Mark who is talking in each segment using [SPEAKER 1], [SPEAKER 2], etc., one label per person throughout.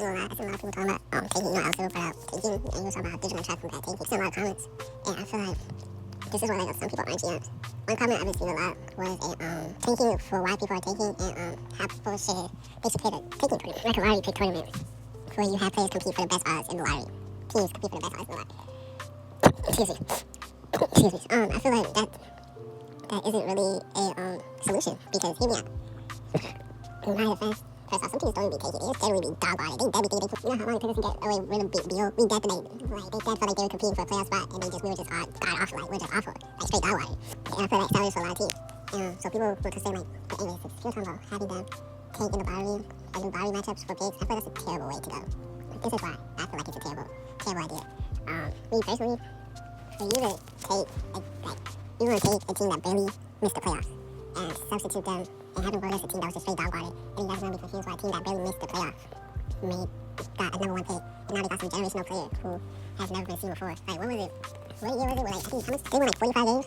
[SPEAKER 1] ain't gonna lie, I see a lot of people talking about taking, I was talking about taking, and you were talking about digital track from that taking. You see a lot of comments, and I feel like this is why like some people aren't GMs. One comment I've been seeing a lot was thinking for why people are taking and how people should basically pick a taking tournament, like a lottery pick tournament, where you have players compete for the best odds in the lottery. Teams compete for the best odds in the lottery. Excuse me. Excuse me. I feel like that isn't really a solution because hear me out. In my defense, first off, some teams don't even be taking it. They just generally be dog on it. They dead be thinking, you know how long it took us to get away with a big deal? We dead today. Like, they dead felt like they were competing for a playoff spot, and we were just god awful. Like, we're just awful. Like, straight dog water. And I feel like that is for a lot of teams. So people will just say, like, but anyways, if you're talking about having them take in the lottery, like the lottery matchups for picks, I feel like that's a terrible way to go. Like, this is why I feel like it's a terrible idea. Me personally, for you to take, you want to take a team that barely missed the playoffs and substitute them and have them go against a team that was just straight dog water. And you guys are going to be confused why a team that barely missed the playoffs got a number one pick, and now they got some generational player who has never been seen before. Like, what was it? What year was it? Like, I think, how much? They won like 45 games?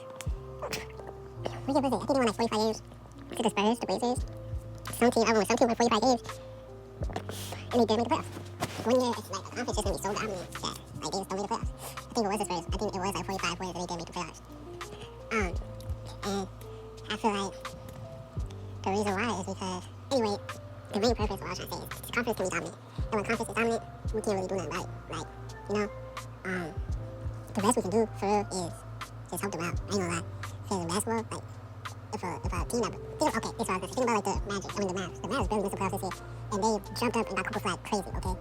[SPEAKER 1] What year was it? I think they won like 45 games to the Spurs, the Blazers. Some team won 45 games, and they didn't make the playoffs. One year, it's like, the conference just going to be so dominant that, like, they just don't make the playoffs. I think it was the Spurs. I think it was like 45 wins, and they didn't make the playoffs. And I feel like the reason why is because, anyway, the main purpose of what I was trying to say is the conference can be dominant. And when conference is dominant, we can't really do nothing about it. Like, you know, the best we can do for real is just help them out. I ain't gonna lie. Because in basketball, like, if a team that, think about like the Magic, the Mavs. The Mavs barely missed the playoffs this year. And they jumped up and got Cooper Flag crazy, okay?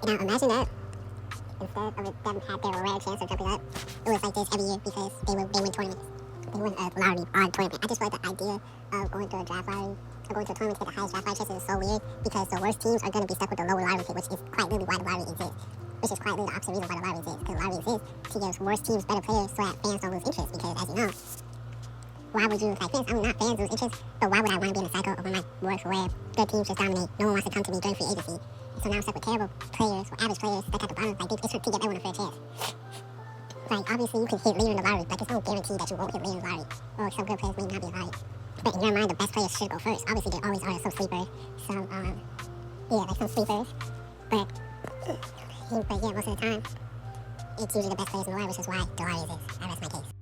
[SPEAKER 1] Now imagine that. Instead of them had their rare chance of jumping up, it was like this every year because they win tournaments. They win a lottery odd tournament. I just feel like the idea of going to a draft lottery, or going to a tournament to get the highest draft lottery chances is so weird because the worst teams are going to be stuck with the lower lottery pick, which is quite literally why the lottery exists. Which is quite literally the opposite reason why the lottery exists. Because the lottery exists to give worse teams better players so that fans don't lose interest. Because as you know, why would you, like fans, I mean not fans lose interest, but why would I want to be in a cycle of when my works where good teams just dominate, no one wants to come to me during free agency. So now I'm stuck with terrible players, or average players stuck at the bottom. Like, it's to give everyone a fair chance. Like, obviously, you can hit later in the lottery. Like, it's no guarantee that you won't hit later in the lottery. Or some good players may not be in the lottery. But in your mind, the best players should go first. Obviously, there always are some sleepers. Some sleepers. But yeah, most of the time, it's usually the best players in the lottery, which is why the lottery exists. I rest my case.